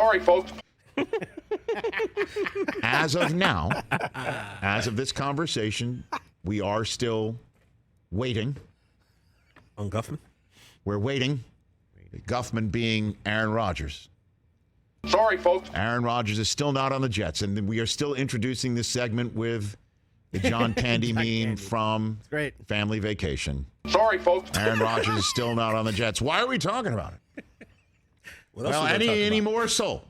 Sorry, folks. As of now, as of this conversation, we are still waiting. On Guffman? We're waiting. Guffman being Aaron Rodgers. Sorry, folks. Aaron Rodgers is still not on the Jets, and we are still introducing this segment with the John Candy meme from Family Vacation. Sorry, folks. Aaron Rodgers is still not on the Jets. Why are we talking about it? Well, any more so.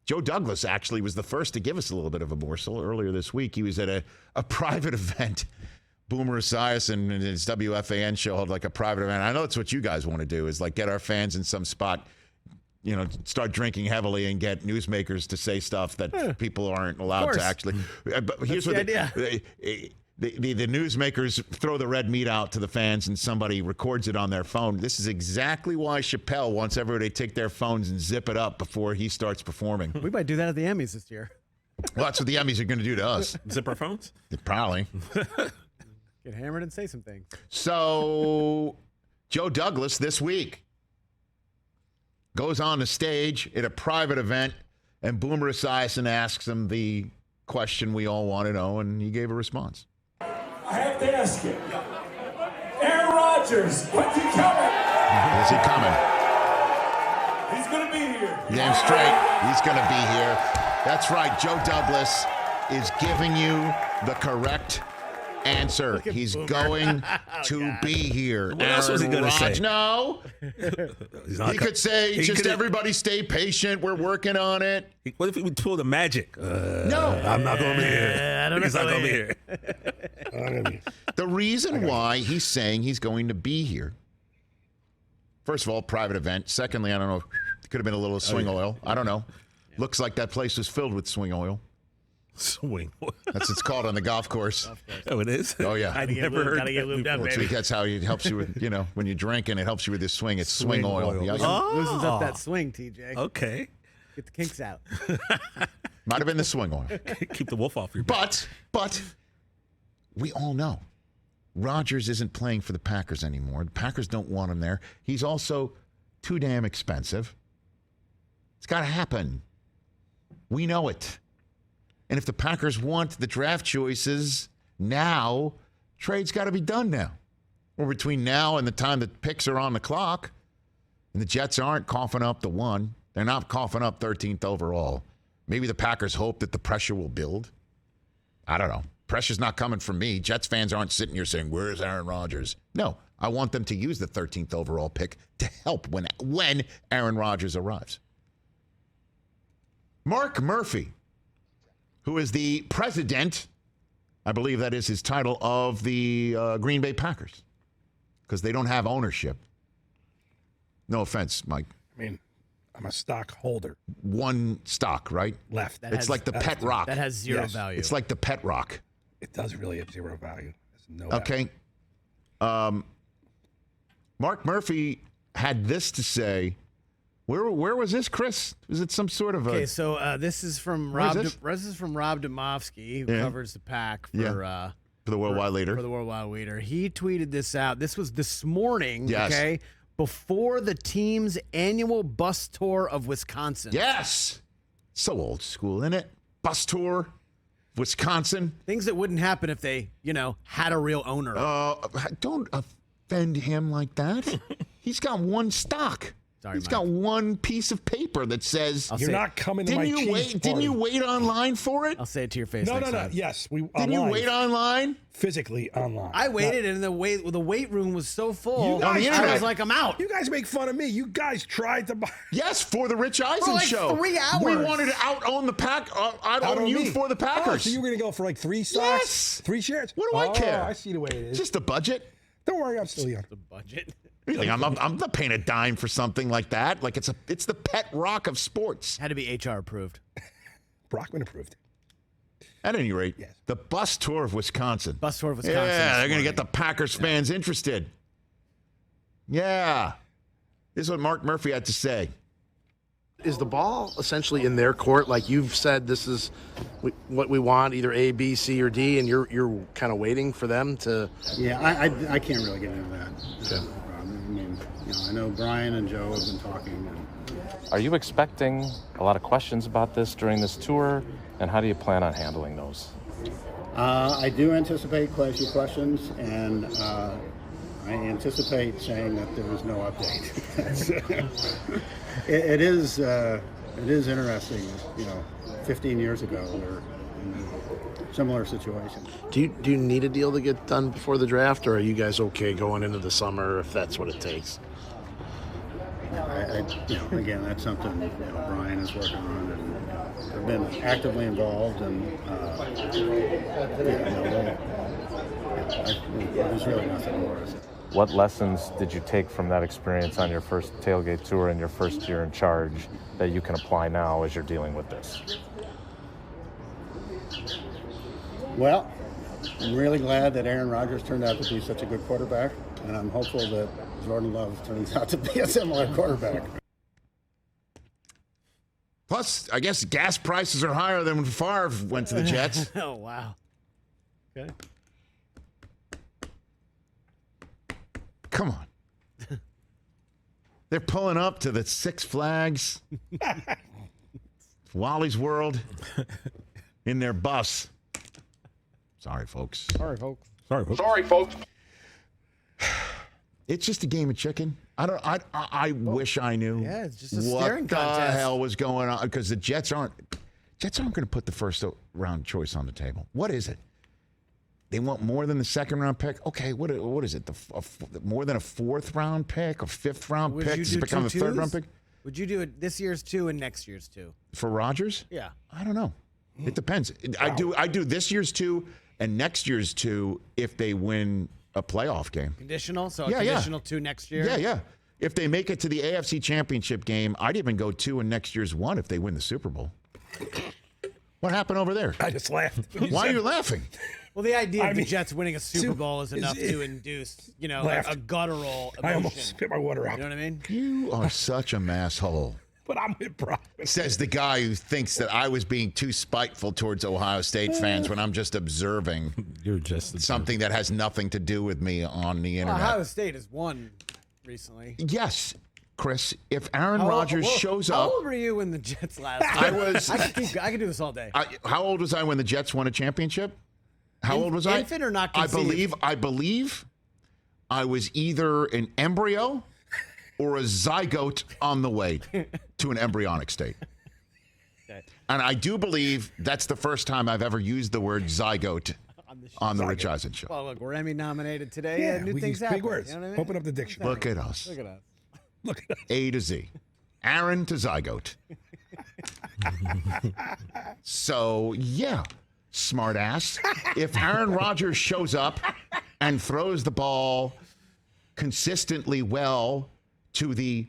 Joe Douglas actually was the first to give us a little bit of a morsel earlier this week. He was at a private event. Boomer Esiason and his WFAN show held like a private event. I know it's what you guys want to do is like get our fans in some spot, you know, start drinking heavily and get newsmakers to say stuff that people aren't allowed to actually. But here's what the newsmakers throw the red meat out to the fans and somebody records it on their phone. This is exactly why Chappelle wants everybody to take their phones and zip it up before he starts performing. We might do that at the Emmys this year. Well, that's what the Emmys are going to do to us. Zip our phones? Probably. Get hammered and say some things. So, Joe Douglas this week goes on the stage at a private event, and Boomer Esiason asks him the question we all want to know, and he gave a response. I have to ask you, Aaron Rodgers, when's he coming? Is he coming? He's going to be here. Damn straight, he's going to be here. That's right, Joe Douglas is giving you the correct answer. He's going to be here. What else was he going to say? No. He could say, everybody stay patient. We're working on it. What if we pulled the magic? No. I'm not going to be here. I don't know. He's not going to be here. The reason why he's saying he's going to be here, first of all, private event. Secondly, I don't know, it could have been a little swing oil. I don't know. Looks like that place was filled with swing oil. Swing. That's what it's called on the golf course. Oh, it is? Oh, yeah. I never heard Gotta get lubed up, So baby. that's how it helps you with, when you drink and it helps you with this swing. It's swing oil. Yeah. Loosens up that swing, TJ. Okay. Get the kinks out. Might have been the swing oil. Keep the wolf off your back. But we all know Rodgers isn't playing for the Packers anymore. The Packers don't want him there. He's also too damn expensive. It's got to happen. We know it. And if the Packers want the draft choices now, trade's got to be done now. Or between now and the time the picks are on the clock, and the Jets aren't coughing up the one. They're not coughing up 13th overall. Maybe the Packers hope that the pressure will build. I don't know. Pressure's not coming from me. Jets fans aren't sitting here saying, where's Aaron Rodgers? No, I want them to use the 13th overall pick to help when Aaron Rodgers arrives. Mark Murphy, who is the president, I believe that is his title, of the Green Bay Packers, because they don't have ownership. No offense, Mike. I mean, I'm a stockholder. One stock, right? Left. It's like the pet rock. That has zero value. It's like the pet rock. It does really have zero value. There's no okay. Mark Murphy had this to say. Where was this, Chris? Was it some sort of a... Okay, so this is from Rob. This is from Rob Demovsky, who covers the Pack for the Worldwide Leader. For the Worldwide Leader, he tweeted this out. This was this morning. Yes. Okay, before the team's annual bus tour of Wisconsin. Yes, so old school, isn't it? Bus tour, Wisconsin. Things that wouldn't happen if they, had a real owner. Don't offend him like that. He's got one stock. Sorry, He's Mike. got one piece of paper that says, You're not coming to my cheese party. Didn't you wait online for it? I'll say it to your face. No. time. Yes, Didn't you wait online? Physically online. I waited, and the weight room was so full. You guys- I was like, I'm out. You guys make fun of me. You guys tried to buy. Yes, for the Rich Eisen like Show. 3 hours. We wanted to out-own the Pack. Out-own you me. for the Packers. Oh, so you were going to go for like 3 stocks? Yes. 3 shares? What do I care? I see the way it is. Just a budget. Don't worry, I'm still young. The budget. Really, I'm not paying a dime for something like that. Like it's the pet rock of sports. Had to be HR approved. Brockman approved. At any rate, Yes. the bus tour of Wisconsin. Bus tour of Wisconsin. Yeah, they're going to get the Packers fans interested. Yeah. This is what Mark Murphy had to say. Is the ball essentially in their court? Like you've said, this is what we want, either A, B, C, or D, and you're kind of waiting for them to. Yeah, I can't really get into that. Okay. I mean, I know Brian and Joe have been talking. Are you expecting a lot of questions about this during this tour, and how do you plan on handling those? I do anticipate quite a few questions, and I anticipate saying that there is no update. It is interesting. 15 years ago, we were in a similar situation. Do you need a deal to get done before the draft, or are you guys okay going into the summer if that's what it takes? Again, that's something Brian is working on, and I've been actively involved, and there's really nothing more. What lessons did you take from that experience on your first tailgate tour and your first year in charge that you can apply now as you're dealing with this? Well, I'm really glad that Aaron Rodgers turned out to be such a good quarterback, and I'm hopeful that Jordan Love turns out to be a similar quarterback. Plus, I guess gas prices are higher than when Favre went to the Jets. Oh, wow. Okay. Come on. They're pulling up to the Six Flags, Wally's World, in their bus. Sorry, folks. Sorry, folks. Sorry, folks. It's just a game of chicken. I wish I knew. Yeah, it's just a staring what contest. the hell was going on, because the Jets aren't going to put the first round choice on the table. What is it? They want more than the second round pick. Okay, what is it? More than a fourth round pick, a fifth round pick? Does it become a third round pick? Would you do it this year's 2 and next year's 2? For Rodgers? Yeah. I don't know. It depends. Wow. I do this year's 2 and next year's 2 if they win a playoff game. Conditional? So conditional 2 next year? Yeah. If they make it to the AFC Championship game, I'd even go 2 in next year's 1 if they win the Super Bowl. What happened over there? I just laughed. Why are you laughing? Well, the idea of the Jets winning a Super Bowl is enough to induce, a guttural emotion. I almost spit my water out. You know what I mean? You are such a masshole. But I'm with Brock. Says the guy who thinks that I was being too spiteful towards Ohio State fans when I'm just observing You're just something that has nothing to do with me on the internet. Ohio State has won recently. Yes, Chris. If Aaron Rodgers shows up. How old were you when the Jets last I was. I could do this all day. How old was I when the Jets won a championship? How old was I? Infant or not conceived? I believe I was either an embryo or a zygote on the way to an embryonic state. Okay. And I do believe that's the first time I've ever used the word zygote on the Rich Eisen Show. Well, look, we're Emmy nominated today. Yeah, and new things big happen. words. You know what I mean? Open up the dictionary. Look at us. Look at us. Look at us. A to Z. Aaron to zygote. So, yeah, smart ass. If Aaron Rodgers shows up and throws the ball consistently well to the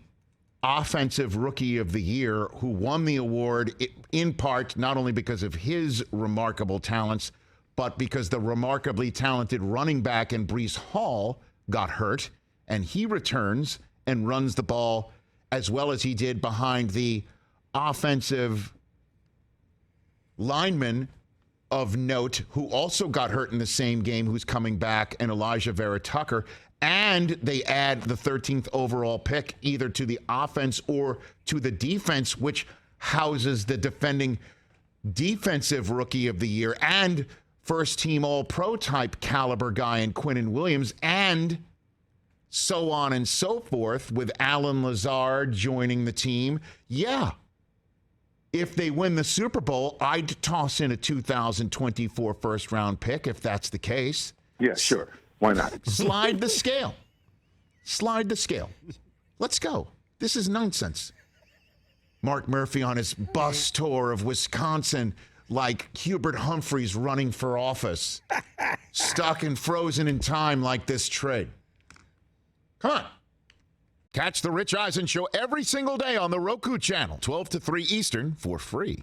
offensive rookie of the year, who won the award in part not only because of his remarkable talents, but because the remarkably talented running back in Breece Hall got hurt, and he returns and runs the ball as well as he did behind the offensive lineman of note who also got hurt in the same game, who's coming back, and Elijah Vera Tucker. And they add the 13th overall pick either to the offense or to the defense, which houses the defending defensive rookie of the year and first team all-pro type caliber guy in Quinnen Williams, and so on and so forth, with Alan Lazard joining the team. Yeah. If they win the Super Bowl, I'd toss in a 2024 first-round pick if that's the case. Yeah, sure. Why not? Slide the scale. Slide the scale. Let's go. This is nonsense. Mark Murphy on his bus tour of Wisconsin like Hubert Humphreys running for office. Stuck and frozen in time like this trade. Come on. Catch the Rich Eisen Show every single day on the Roku channel, 12 to 3 Eastern, for free.